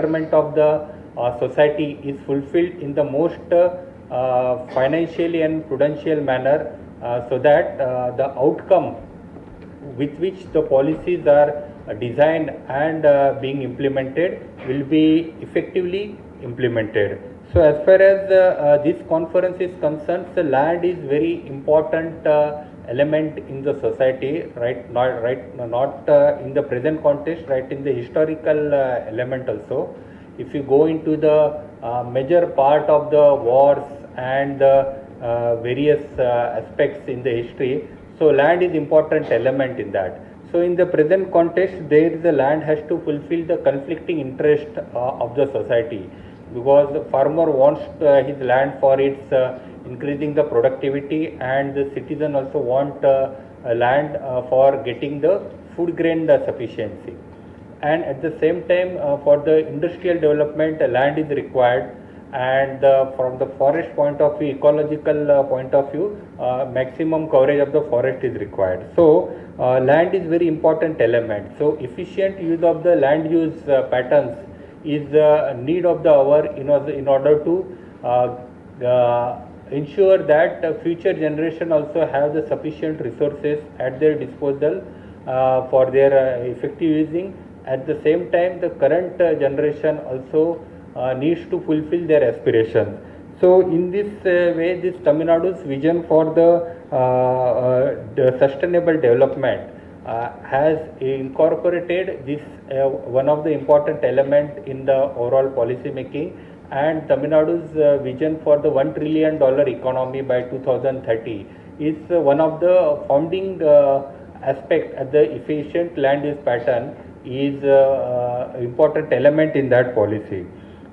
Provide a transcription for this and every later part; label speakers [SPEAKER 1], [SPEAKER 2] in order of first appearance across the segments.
[SPEAKER 1] requirement of the society is fulfilled in the most financially and prudential manner, so that the outcome with which the policies are designed and being implemented will be effectively implemented. So as far as this conference is concerned, the land is very important element in the society, right? Not in the present context, right? In the historical element also. If you go into the major part of the wars and the various aspects in the history, so land is important element in that. So in the present context, there the land has to fulfill the conflicting interest of the society, because the farmer wants his land for its increasing the productivity, and the citizen also want land for getting the food grain sufficiency. And at the same time, for the industrial development, land is required, and from the forest point of view, ecological point of view, maximum coverage of the forest is required. So land is very important element. So efficient use of the land use patterns is the need of the hour in order to ensure that future generation also have the sufficient resources at their disposal for their effective using. At the same time, the current generation also needs to fulfill their aspirations. So in this way, this Tamil Nadu's vision for the sustainable development has incorporated this one of the important element in the overall policy making. And Tamil Nadu's vision for the $1 trillion economy by 2030 is one of the founding aspect at the efficient land use pattern is important element in that policy.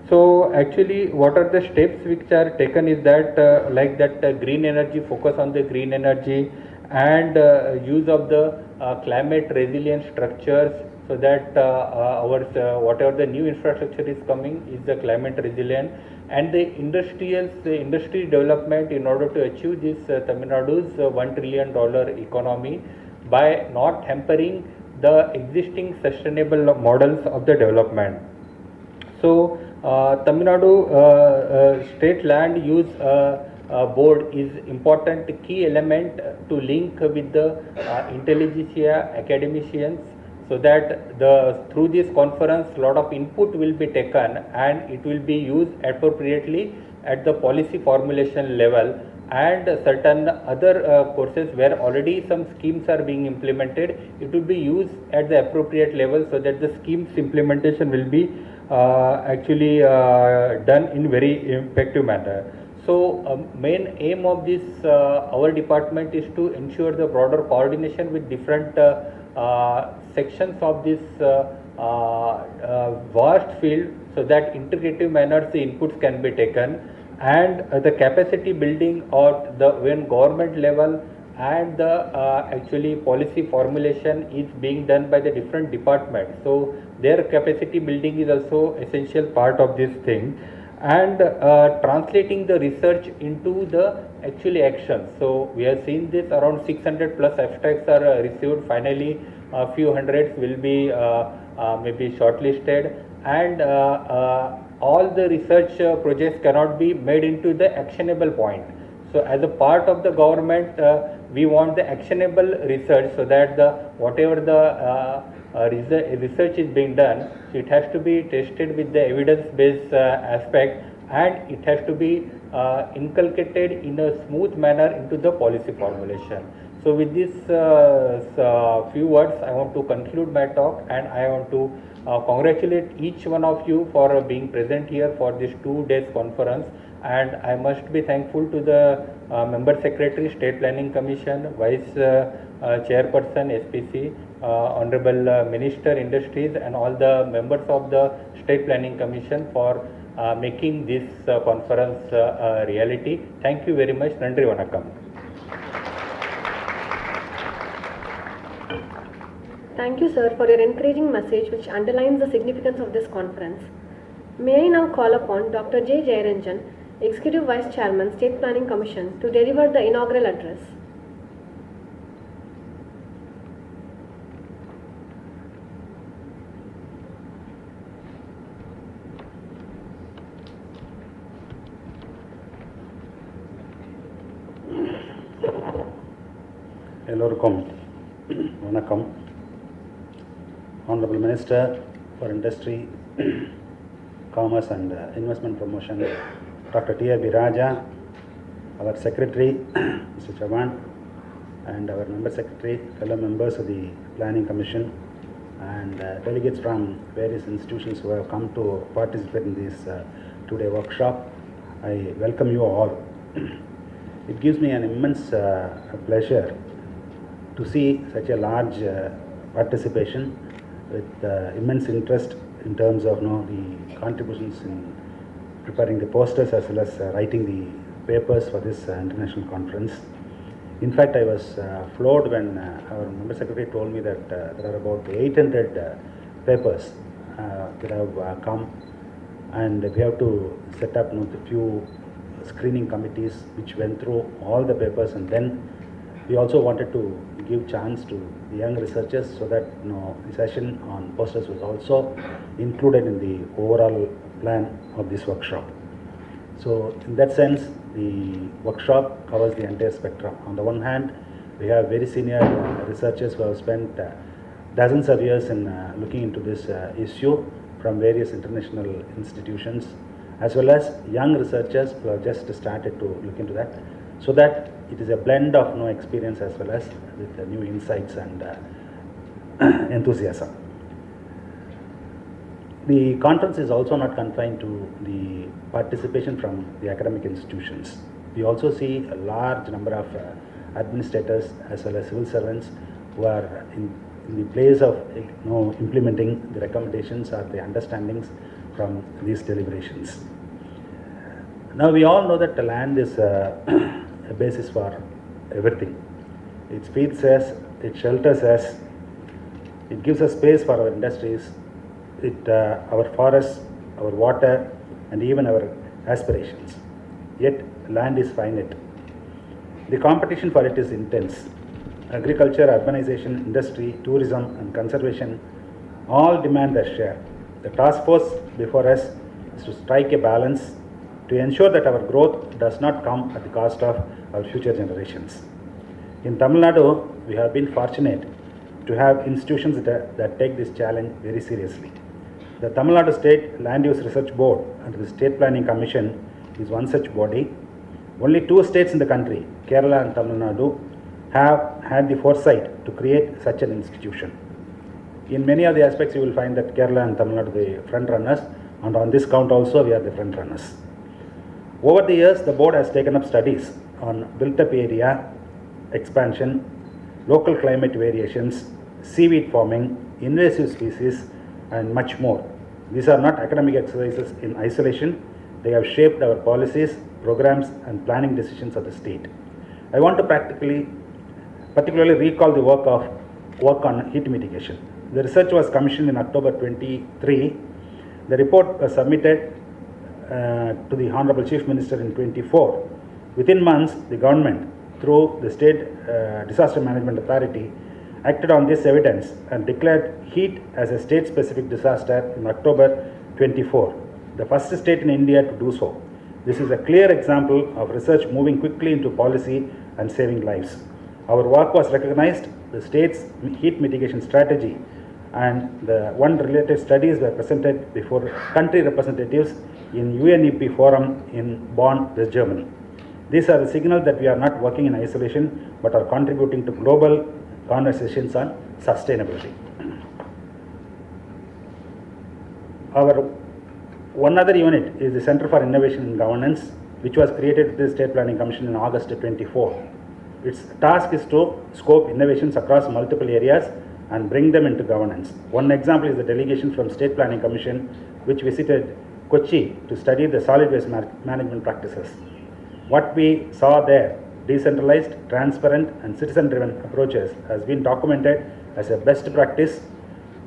[SPEAKER 1] So actually, what are the steps which are taken is that like that green energy, focus on the green energy, and use of the climate resilient structures, so that our whatever the new infrastructure is coming is the climate resilient, and the industry development in order to achieve this Tamil Nadu's $1 trillion economy by not hampering the existing sustainable models of the development. So Tamil Nadu state land use board is important key element to link with the intelligentsia academicians, so that through this conference lot of input will be taken and it will be used appropriately at the policy formulation level, and certain other courses where already some schemes are being implemented, it will be used at the appropriate level, so that the schemes implementation will be actually done in very effective manner. So main aim of this our department is to ensure the broader coordination with different sections of this vast field, so that integrative manner the inputs can be taken, and the capacity building at the when government level and the actually policy formulation is being done by the different departments. So their capacity building is also essential part of this thing, and translating the research into the actually action. So we have seen this around 600 plus abstracts are received. Finally, a few hundreds will be maybe shortlisted, and all the research projects cannot be made into the actionable point. So as a part of the government, we want the actionable research, so that the whatever the research is being done, so it has to be tested with the evidence-based aspect, and it has to be inculcated in a smooth manner into the policy formulation. So with this few words, I want to conclude my talk, and I want to congratulate each one of you for being present here for this 2 days conference. And I must be thankful to the Member Secretary, State Planning Commission, Vice Chairperson, SPC, Honorable Minister, Industries, and all the members of the State Planning Commission for making this conference a reality. Thank you very much. Nandri Vanakkam.
[SPEAKER 2] Thank you, sir, for your encouraging message which underlines the significance of this conference. May I now call upon Dr. J. Jayaranjan, Executive Vice Chairman, State Planning Commission, to deliver the inaugural address.
[SPEAKER 3] எல்லோருக்கும் வணக்கம். Honorable Minister for Industry, Commerce and Investment Promotion, Dr. TRB Raja, our Secretary, Mr. Chavan, and our Member Secretary, fellow members of the Planning Commission, and delegates from various institutions who have come to participate in this two-day workshop. I welcome you all. It gives me an immense pleasure to see such a large participation with immense interest in terms of the contributions in preparing the posters as well as writing the papers for this international conference. In fact, I was floored when our Member Secretary told me that there are about 800 papers that have come, and we have to set up a few screening committees which went through all the papers, and then we also wanted to give chance to the young researchers so that the session on posters was also included in the overall plan of this workshop. So in that sense, the workshop covers the entire spectrum. On the one hand, we have very senior researchers who have spent dozens of years in looking into this issue from various international institutions, as well as young researchers who have just started to look into that, so that it is a blend of experience as well as with new insights and enthusiasm. The conference is also not confined to the participation from the academic institutions. We also see a large number of administrators as well as civil servants who are in the place of implementing the recommendations or the understandings from these deliberations. Now we all know that the land is a basis for everything. It feeds us, it shelters us, it gives us space for our industries, our forests, our water, and even our aspirations. Yet land is finite. The competition for it is intense. Agriculture, urbanization, industry, tourism, and conservation all demand their share. The task force before us is to strike a balance to ensure that our growth does not come at the cost of our future generations. In Tamil Nadu, we have been fortunate to have institutions that take this challenge very seriously. The Tamil Nadu State Land Use Research Board and the State Planning Commission is one such body. Only two states in the country, Kerala and Tamil Nadu, have had the foresight to create such an institution. In many of the aspects, you will find that Kerala and Tamil Nadu are the front runners, and on this count also, we are the front runners. Over the years, the board has taken up studies on built-up area, expansion, local climate variations, seaweed farming, invasive species, and much more. These are not academic exercises in isolation. They have shaped our policies, programs, and planning decisions of the state. I want to particularly recall the work on heat mitigation. The research was commissioned in October 23. The report was submitted to the Honorable Chief Minister in 24. Within months, the government, through the State Disaster Management Authority, acted on this evidence and declared heat as a state-specific disaster in October 24, the first state in India to do so. This is a clear example of research moving quickly into policy and saving lives. Our work was recognized, the state's heat mitigation strategy and the one related studies were presented before country representatives in UNEP forum in Bonn, West Germany. These are the signals that we are not working in isolation but are contributing to global conversations on sustainability. Our one other unit is the Center for Innovation and Governance, which was created with the State Planning Commission in August 24. Its task is to scope innovations across multiple areas and bring them into governance. One example is the delegation from State Planning Commission, which visited Kochi to study the solid waste management practices. What we saw there, decentralized, transparent, and citizen-driven approaches, has been documented as a best practice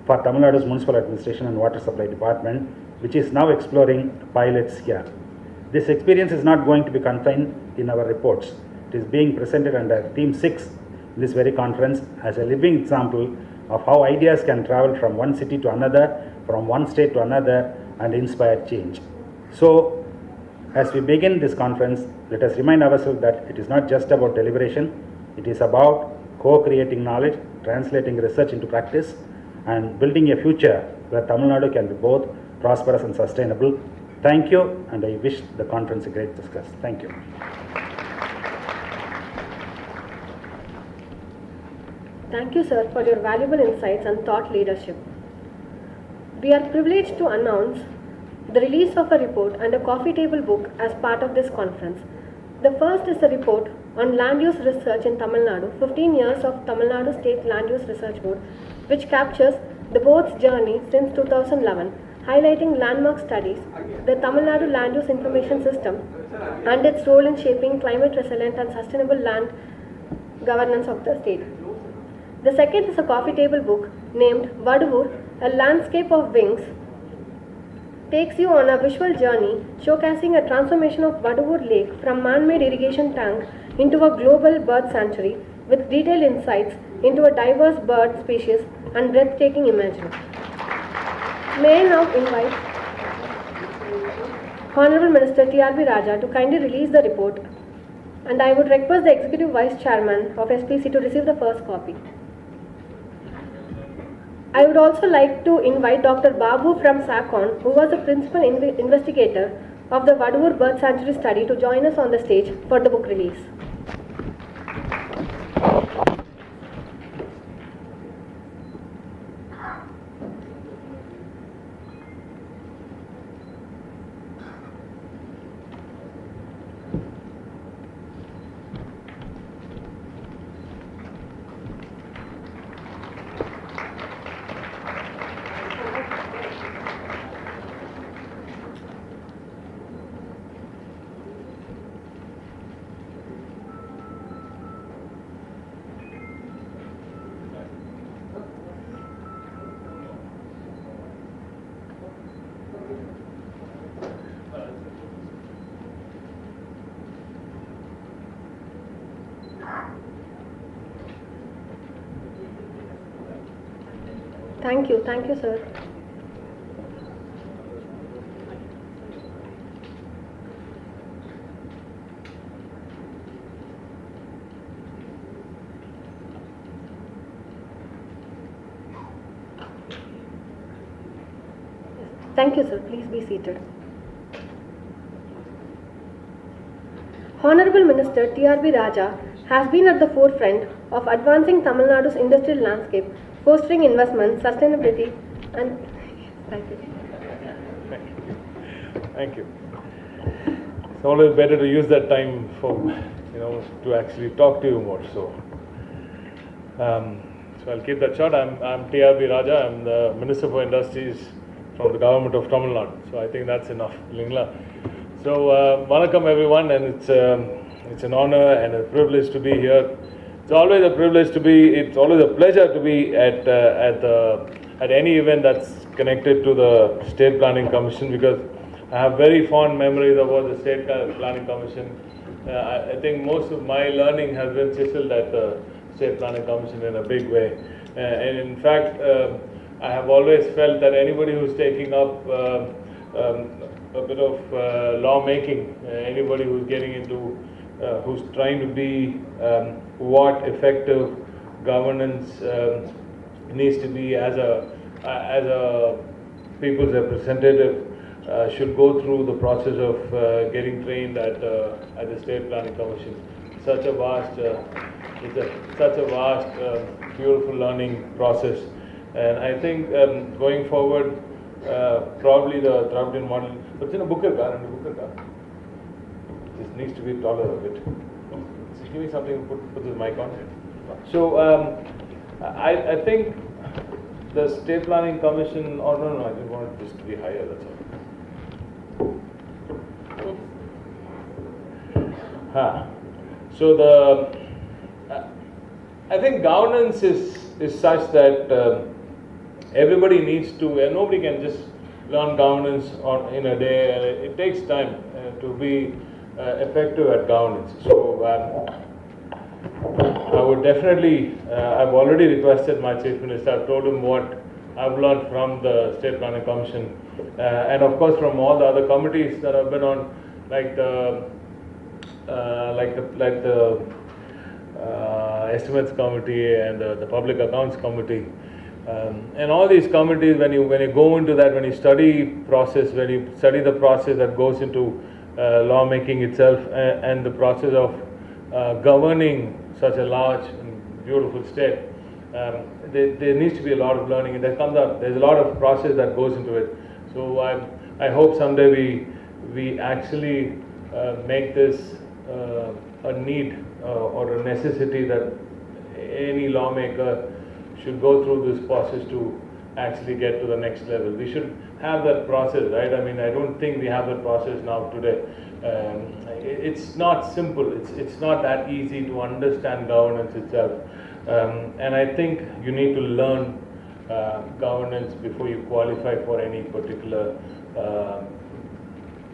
[SPEAKER 3] for Tamil Nadu's Municipal Administration and Water Supply Department, which is now exploring pilots here. This experience is not going to be confined in our reports. It is being presented under Theme 6 in this very conference as a living example of how ideas can travel from one city to another, from one state to another, and inspire change. So, as we begin this conference, let us remind ourselves that it is not just about deliberation, it is about co-creating knowledge, translating research into practice, and building a future where Tamil Nadu can be both prosperous and sustainable. Thank you, and I wish the conference a great success. Thank you.
[SPEAKER 2] Thank you, sir, for your valuable insights and thought leadership. We are privileged to announce the release of a report and a coffee table book as part of this conference. The first is a report on land use research in Tamil Nadu, 15 years of Tamil Nadu State Land Use Research Board, which captures the board's journey since 2011, highlighting landmark studies, the Tamil Nadu Land Use Information System, and its role in shaping climate resilient and sustainable land governance of the state. The second is a coffee table book named Vaduvur, A Landscape of Wings, takes you on a visual journey showcasing a transformation of Vaduvur Lake from man-made irrigation tank into a global bird sanctuary with detailed insights into a diverse bird species and breathtaking imagery. May I now invite Honorable Minister TRB Raja to kindly release the report, and I would request the Executive Vice Chairman of SPC to receive the first copy. I would also like to invite Dr. Babu from SACON, who was the principal investigator of the Vaduvur Bird Sanctuary study, to join us on the stage for the book release. Thank you, sir. Thank you, sir. Please be seated. Honorable Minister TRB Raja has been at the forefront of advancing Tamil Nadu's industrial landscape, fostering investment, sustainability, and thank you.
[SPEAKER 4] Thank you. It's always better to use that time for, to actually talk to you more. So I'll keep that short. I'm TRB Raja. I'm the Minister for Industries from the government of Tamil Nadu. So I think that's enough, Lingla. So welcome everyone, and it's an honor and a privilege to be here. It's always a privilege to be. It's always a pleasure to be at any event that's connected to the State Planning Commission, because I have very fond memories about the State Planning Commission. I think most of my learning has been chiseled at the State Planning Commission in a big way. And in fact, I have always felt that anybody who's taking up a bit of lawmaking, anybody who's getting into, who's trying to be what effective governance needs to be as a people's representative, should go through the process of getting trained at the State Planning Commission. Such a vast, beautiful learning process, and I think going forward, probably the Dravidian model. But in a book, this needs to be taller a bit. So give me something to put this mic on. So I think the State Planning Commission. Oh no, I just wanted this to be higher. That's all. So I think governance is such that everybody needs to, and nobody can just learn governance in a day, and it takes time to be effective at governance. So I would definitely, I've already requested my Chief Minister, I've told him what I've learned from the State Planning Commission, and of course from all the other committees that I've been on, like the Estimates Committee and the Public Accounts Committee. And all these committees, when you go into that, when you study the process that goes into lawmaking itself and the process of governing such a large and beautiful state, there needs to be a lot of learning, and there's a lot of process that goes into it. So I hope someday we actually make this a need or a necessity that any lawmaker should go through this process to actually get to the next level. We should have that process, right? I mean, I don't think we have that process now today. It's not simple. It's not that easy to understand governance itself. And I think you need to learn governance before you qualify for any particular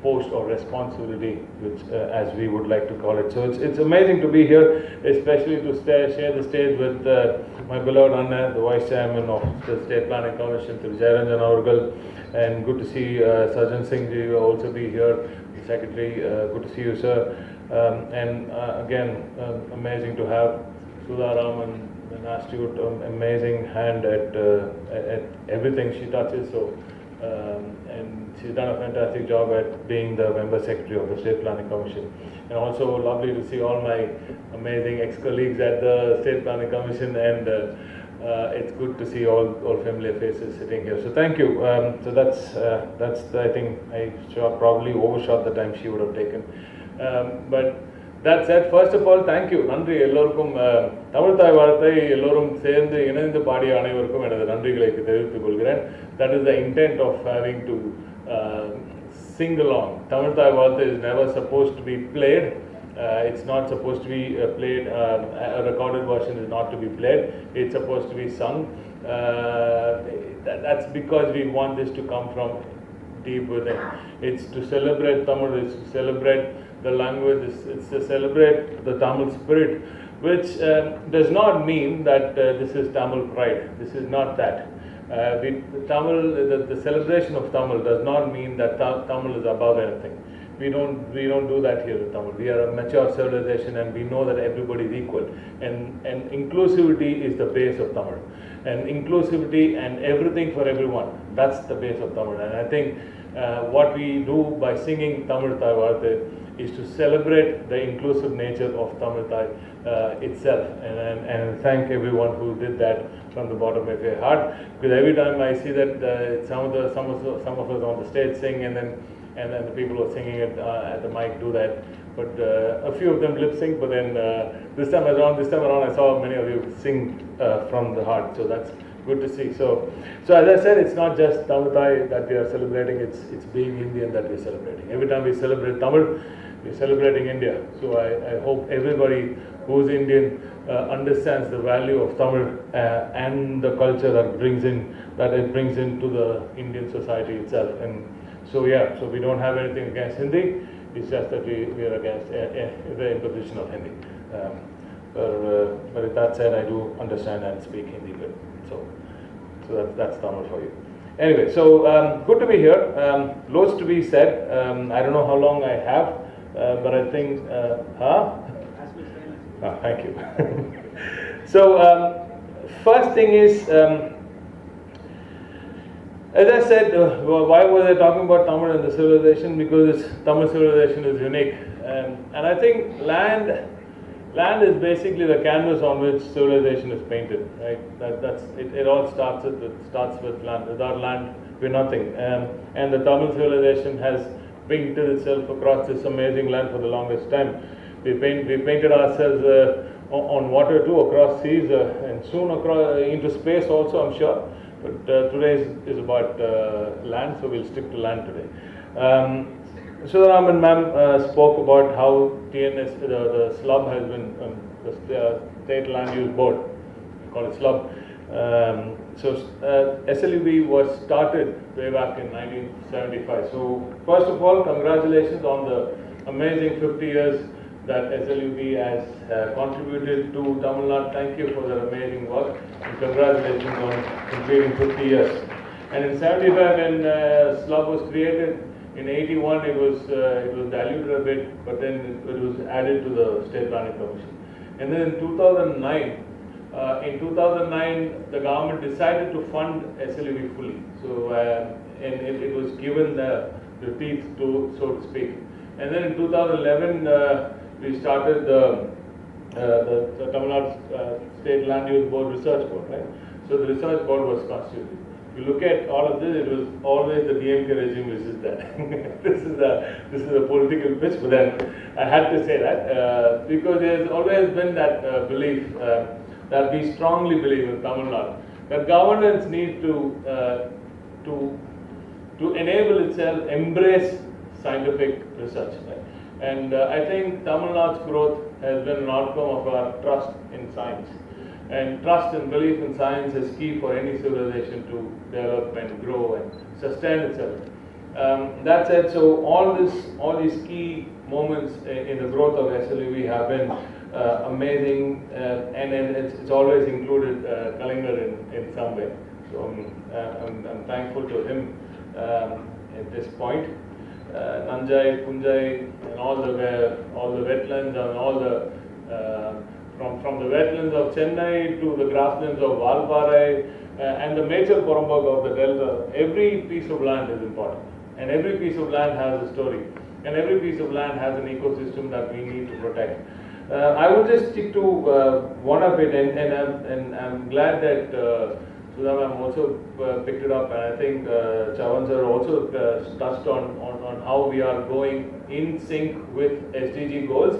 [SPEAKER 4] post or responsibility, which as we would like to call it. So it's amazing to be here, especially to share the stage with my beloved Anna, the Vice Chairman of the State Planning Commission, Thiru Jayaranjan Avargal, and good to see Sajan Singh ji also be here, the Secretary. Good to see you, sir. And again, amazing to have Sudha Raman, an astute, amazing hand at everything she touches. So. And she's done a fantastic job at being the member secretary of the State Planning Commission. And also lovely to see all my amazing ex-colleagues at the State Planning Commission, and it's good to see all familiar faces sitting here. So thank you. So that's I think I probably overshot the time she would have taken. But that said, first of all, thank you. நன்றி எல்லோருக்கும். தமிழ் தாய் வார்த்தை எல்லோரும் சேர்ந்து இணைந்து பாடிய அனைவருக்கும் எனது நன்றிகளை தெரிவித்துக் கொள்கிறேன். That is the intent of having to sing along. Tamil Thai Vaarthai is never supposed to be played. It's not supposed to be played. A recorded version is not to be played. It's supposed to be sung. That's because we want this to come from deep within. It's to celebrate Tamil. It's to celebrate the language. It's to celebrate the Tamil spirit, which does not mean that this is Tamil pride. This is not that. The celebration of Tamil does not mean that Tamil is above anything. We don't do that here in Tamil. We are a mature civilization, and we know that everybody is equal. And inclusivity is the base of Tamil. And inclusivity and everything for everyone, that's the base of Tamil. And I think what we do by singing Tamil Thai Vaarthai is to celebrate the inclusive nature of Tamil Thai itself, and thank everyone who did that from the bottom of your heart. Because every time I see that some of us on the stage sing, and then the people who are singing at the mic do that, but a few of them lip sync. But then this time around, I saw many of you sing from the heart. So that's good to see. So as I said, it's not just Tamil Thai that we are celebrating. It's being Indian that we're celebrating. Every time we celebrate Tamil, we're celebrating India. So I hope everybody who's Indian understands the value of Tamil and the culture that it brings into the Indian society itself. And so we don't have anything against Hindi. It's just that we are against the imposition of Hindi. But with that said, I do understand and speak Hindi good. So that's Tamil for you. Anyway, so good to be here. Loads to be said. I don't know how long I have, but I think, thank you. So first thing is, as I said, why was I talking about Tamil and the civilization? Because Tamil civilization is unique, and I think land is basically the canvas on which civilization is painted, right? It all starts with land. Without land, we're nothing. And the Tamil civilization has painted itself across this amazing land for the longest time. We painted ourselves on water too, across seas, and soon across into space also, I'm sure. But today is about land, so we'll stick to land today. Sudha Raman ma'am spoke about how TNS, the SLUB has been, the State Land Use Board, we call it SLUB. SLUB was started way back in 1975. So first of all, congratulations on the amazing 50 years that SLUB has contributed to Tamil Nadu. Thank you for that amazing work, and congratulations on completing 50 years. And in 75, when SLUB was created, in 81 it was diluted a bit, but then it was added to the State Planning Commission. And then in 2009, the government decided to fund SLEV fully. So, and it was given the teeth to, so to speak. And then in 2011, we started the Tamil Nadu State Land Use Board Research Board, right? So the research board was constituted. If you look at all of this, it was always the DMK regime which is that. this is a political pitch, but then I had to say that because there's always been that belief that we strongly believe in Tamil Nadu that governance needs to enable itself embrace scientific research, right? And I think Tamil Nadu's growth has been an outcome of our trust in science. And trust and belief in science is key for any civilization to develop and grow and sustain itself. That said, so all these key moments in the growth of SLEV have been amazing, and it's always included Kalinger in some way. So I'm thankful to him at this point. Nanjai, Punjai, and all the wetlands and all the from the wetlands of Chennai to the grasslands of Valparai and the major Porambog of the Delta, every piece of land is important, and every piece of land has a story, and every piece of land has an ecosystem that we need to protect. I will just stick to one of it, and I'm glad that Sudham also picked it up, and I think Chavan sir also touched on how we are going in sync with SDG goals.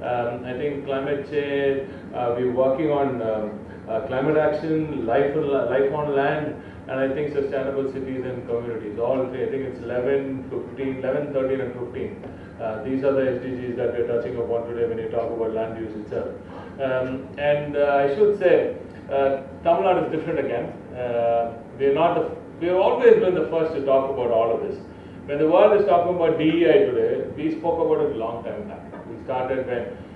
[SPEAKER 4] I think climate change, we're working on climate action, life on land, and I think sustainable cities and communities. All three, I think it's 11, 13 and 15. These are the SDGs that we're touching upon today when you talk about land use itself. And I should say, Tamil Nadu is different again. We've always been the first to talk about all of this. When the world is talking about DEI today, we spoke about it a long time back. We started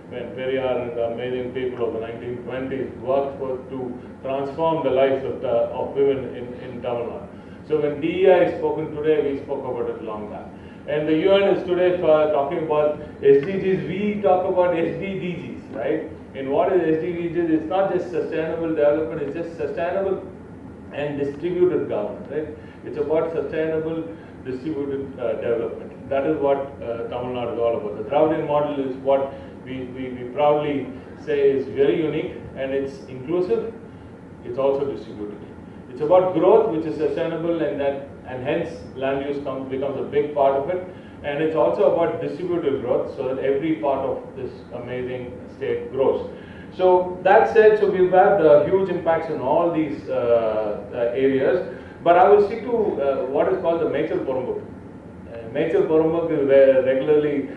[SPEAKER 4] when Periyar and the amazing people of the 1920s worked to transform the lives of women in Tamil Nadu. So when DEI is spoken today, we spoke about it a long time. And the UN is today talking about SDGs. We talk about SDGs, right? And what is SDGs? It's not just sustainable development, it's just sustainable and distributed government, right? It's about sustainable distributed development. That is what Tamil Nadu is all about. The Dravidian model is what we proudly say is very unique, and it's inclusive, it's also distributed. It's about growth which is sustainable, and hence land use becomes a big part of it. And it's also about distributed growth so that every part of this amazing state grows. So that said, so we've had huge impacts in all these areas, but I will stick to what is called the Mechal Porambuk. Mechal Porambuk is where regularly,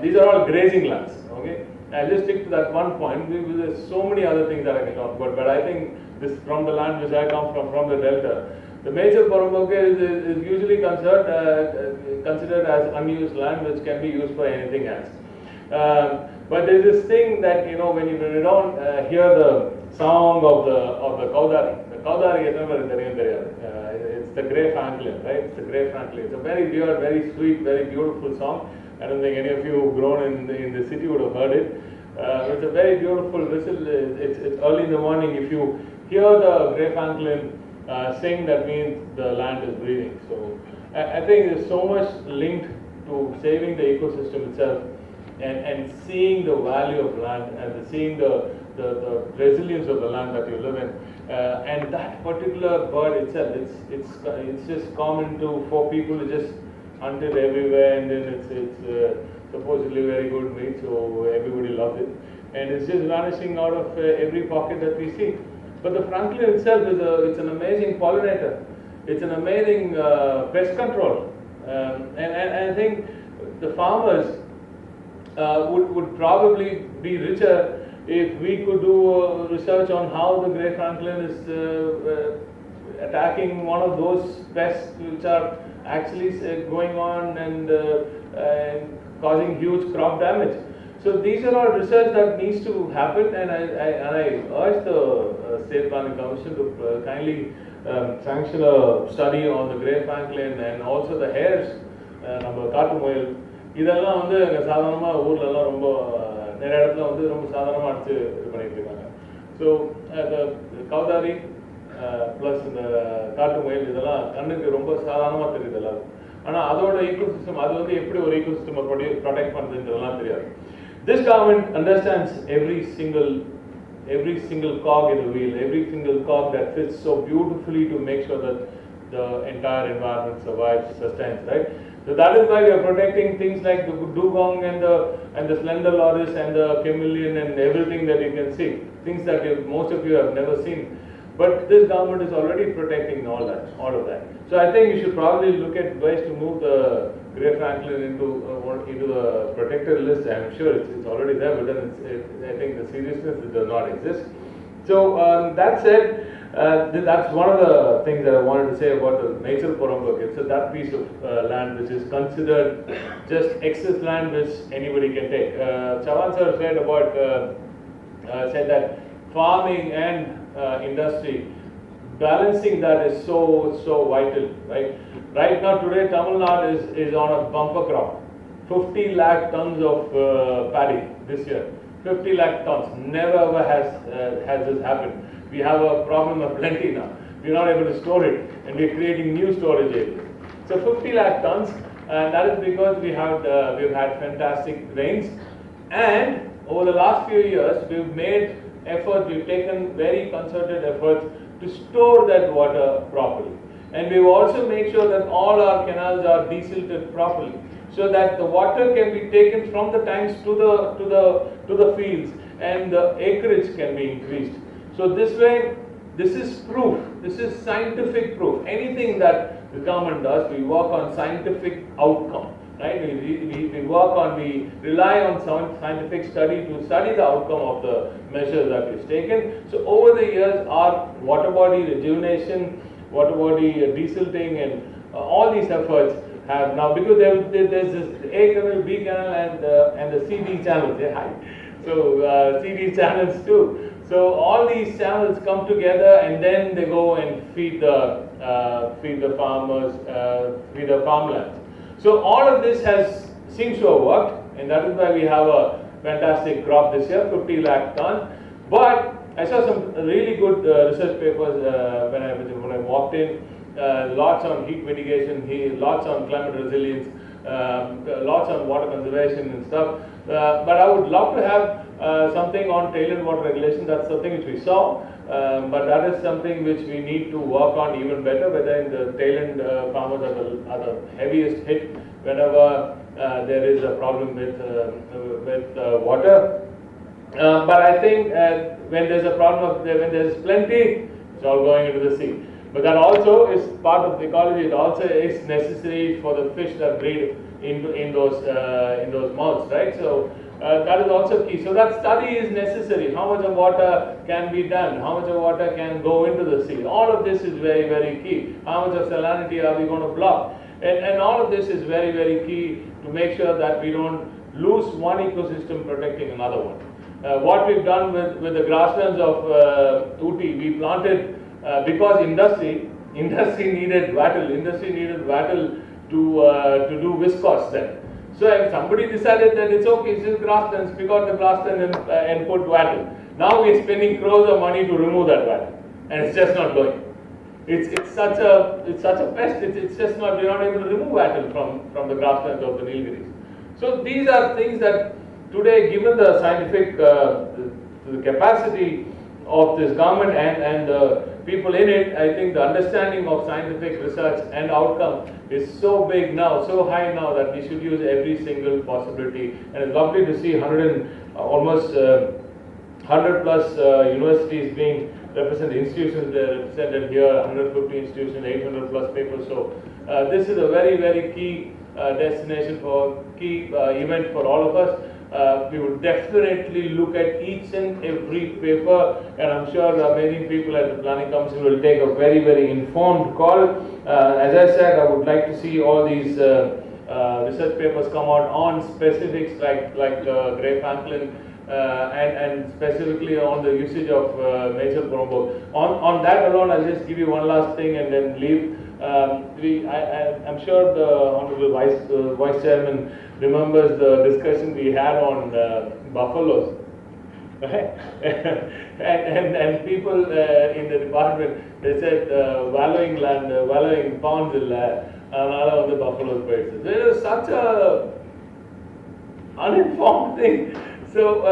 [SPEAKER 4] these are all grazing lands, okay? I'll just stick to that one point. There's so many other things that I can talk about, but I think this from the land which I come from the Delta, the Mechal Porambuk is usually considered as unused land which can be used for anything else. But there's this thing that, you know, when you don't hear the song of the Kaudari, it's the Grey Franklin, right? It's the Grey Franklin. It's a very weird, very sweet, very beautiful song. I don't think any of you who've grown in the city would have heard it. It's a very beautiful whistle. It's early in the morning. If you hear the Grey Franklin sing, that means the land is breathing. So I think there's so much linked to saving the ecosystem itself and seeing the value of land and seeing the resilience of the land that you live in. And that particular bird itself, it's just common for people to just hunt it everywhere, and then it's supposedly very good meat, so everybody loves it. And it's just vanishing out of every pocket that we see. But the francolin itself it's an amazing pollinator. It's an amazing pest control. And I think the farmers would probably be richer if we could do research on how the Grey Franklin is attacking one of those pests which are actually going on and causing huge crop damage. So these are all research that needs to happen, and I urge the State Planning Commission to kindly sanction a study on the Grey Franklin and also the hares, நம்ம காட்டு முயல். இதெல்லாம் வந்து சாதாரணமாக ஊர்லலாம் ரொம்ப நிறைய இடத்துல வந்து ரொம்ப சாதாரணமாக அடிச்சு இது பண்ணிட்டு இருக்காங்க. ஸோ கௌதாரி ப்ளஸ் இந்த காட்டு முயல் இதெல்லாம் கண்ணுக்கு ரொம்ப சாதாரணமாக தெரியுது எல்லாரும். ஆனால் அதோட ஈகோசிஸ்டம் அது வந்து எப்படி ஒரு ஈகோசிஸ்டம் ப்ரொடெக்ட் பண்ணுறதுன்றதெல்லாம் தெரியாது. This government understands every single cog in the wheel, every single cog that fits so beautifully to make sure that the entire environment survives, sustains, right? So that is why we are protecting things like the dugong and the slender loris and the chameleon and everything that you can see, things that most of you have never seen. But this government is already protecting all of that. So I think you should probably look at ways to move the grey francolin into the protected list. I'm sure it's already there, but then I think the seriousness does not exist. So that said, that's one of the things that I wanted to say about the nature Porambuk. It's that piece of land which is considered just excess land which anybody can take. Chavan sir said that farming and industry, balancing that is so vital, right? Right now today Tamil Nadu is on a bumper crop, 50 lakh tons of paddy this year. 50 lakh tons, never ever has this happened. We have a problem of plenty now. We're not able to store it, and we're creating new storage areas. So 50 lakh tons, and that is because we've had fantastic rains, and over the last few years we've taken very concerted efforts to store that water properly. And we've also made sure that all our canals are desilted properly, so that the water can be taken from the tanks to the fields, and the acreage can be increased. So this way, this is proof, this is scientific proof. Anything that the government does, we work on scientific outcome, right? We rely on scientific study to study the outcome of the measures that we've taken. So over the years, our water body rejuvenation, water body desilting, and all these efforts have now, because there's this A canal, B canal, and the CD channels. So CD channels too. So all these channels come together, and then they go and feed the farmers, feed the farmlands. So all of this seems to have worked, and that is why we have a fantastic crop this year, 50 lakh tons. But I saw some really good research papers when I walked in. Lots on heat mitigation, lots on climate resilience, lots on water conservation and stuff. But I would love to have something on tailored water regulation. That's something which we saw, but that is something which we need to work on even better. Whether in the tail-end farmers are the heaviest hit whenever there is a problem with water. But I think when there's a problem when there's plenty, it's all going into the sea. But that also is part of the ecology. It also is necessary for the fish that breed in those mouths, right? So that is also key. So that study is necessary. How much of water can be done? How much of water can go into the sea? All of this is very, very key. How much of salinity are we going to block? And all of this is very, very key to make sure that we don't lose one ecosystem protecting another one. What we've done with the grasslands of Ooty, we planted because industry needed wattle to do viscose then. So if somebody decided that it's okay, it's just grasslands, pick out the grassland and put wattle. Now we're spending crores of money to remove that wattle, and it's just not going. It's such a pest. It's just not. We're not able to remove wattle from the grasslands of the Nilgiris. So these are things that today, given the scientific the capacity of this government and the people in it, I think the understanding of scientific research and outcome is so big now, so high now, that we should use every single possibility. And it's lovely to see almost 100 plus universities being represented, institutions represented here, 150 institutions, 800 plus papers. So this is a very, very key destination key event for all of us. We would definitely look at each and every paper, and I'm sure many people at the Planning Council will take a very, very informed call. As I said, I would like to see all these research papers come out on specifics like grey francolin and specifically on the usage of nature Porambuk. On that alone, I'll just give you one last thing and then leave. I'm sure the Honorable Vice Chairman remembers the discussion we had on buffaloes. Right? and people in the department, they said wallowing ponds on the buffalo birds. There is such a uninformed thing. So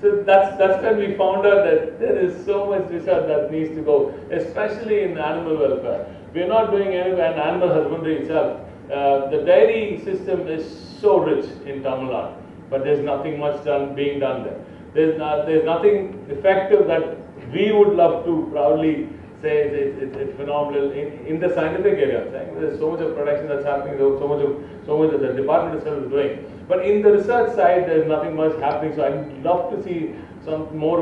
[SPEAKER 4] that's when we found out that there is so much research that needs to go, especially in animal welfare. We are not doing any animal husbandry itself. The dairy system is so rich in Tamil Nadu, but there's nothing much being done there. There's nothing effective that we would love to proudly say it's phenomenal in the scientific area. I'm saying there's so much of production that's happening, so much that the department itself is doing. But in the research side, there's nothing much happening. So I'd love to see some more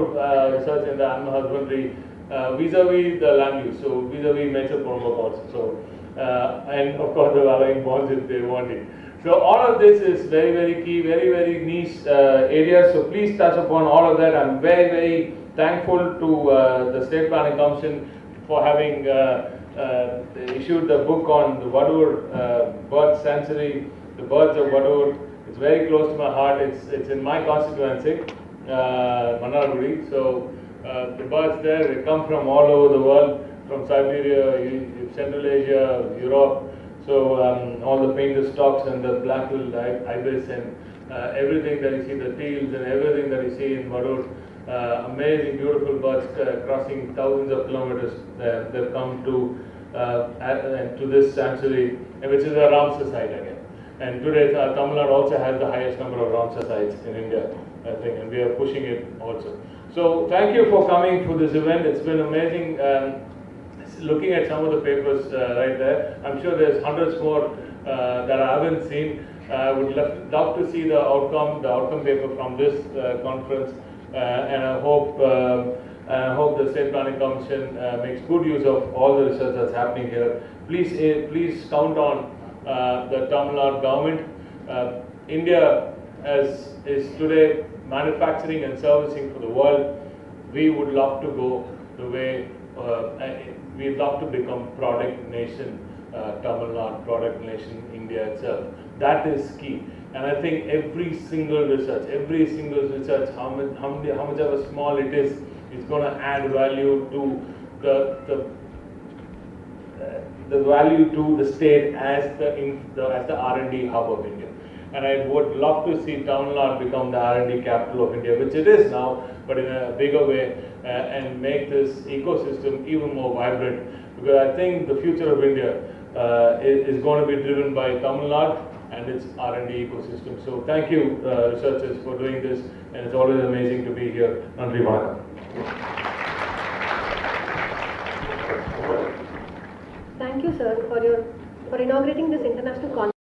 [SPEAKER 4] research in the animal husbandry vis-a-vis the land use, so vis-a-vis nature promocots. So and of course the wallowing bonds if they want it. So all of this is very, very key, very, very niche areas. So please touch upon all of that. I'm very, very thankful to the State Planning Commission for having issued the book on the Vadur bird sanctuary, the birds of Vadur. It's very close to my heart. It's in my constituency, Manargudi. So the birds there, they come from all over the world, from Siberia, Central Asia, Europe. So all the painted stocks and the black-billed ibis and everything that you see, the teals and everything that you see in Vadur, amazing, beautiful birds crossing thousands of kilometers. They've come to this sanctuary, which is a Ramsar site again. And today Tamil Nadu also has the highest number of Ramsar sites in India, I think, and we are pushing it also. So thank you for coming for this event. It's been amazing. Looking at some of the papers right there, I'm sure there's hundreds more that I haven't seen. I would love to see the outcome paper from this conference, and I hope the State Planning Commission makes good use of all the research that's happening here. Please count on the Tamil Nadu government. India is today manufacturing and servicing for the world. We would love to go the way. We'd love to become product nation, Tamil Nadu, product nation, India itself. That is key. And I think every single research, how much of a small it is going to add value to the value to the state as the R&D hub of India. And I would love to see Tamil Nadu become the R&D capital of India, which it is now, but in a bigger way, and make this ecosystem even more vibrant. Because I think the future of India is going to be driven by Tamil Nadu and its R&D ecosystem. So thank you, researchers, for doing this, and it's always amazing to be here. Nandri Vanakkam.
[SPEAKER 2] Thank you, sir, for inaugurating this international conference.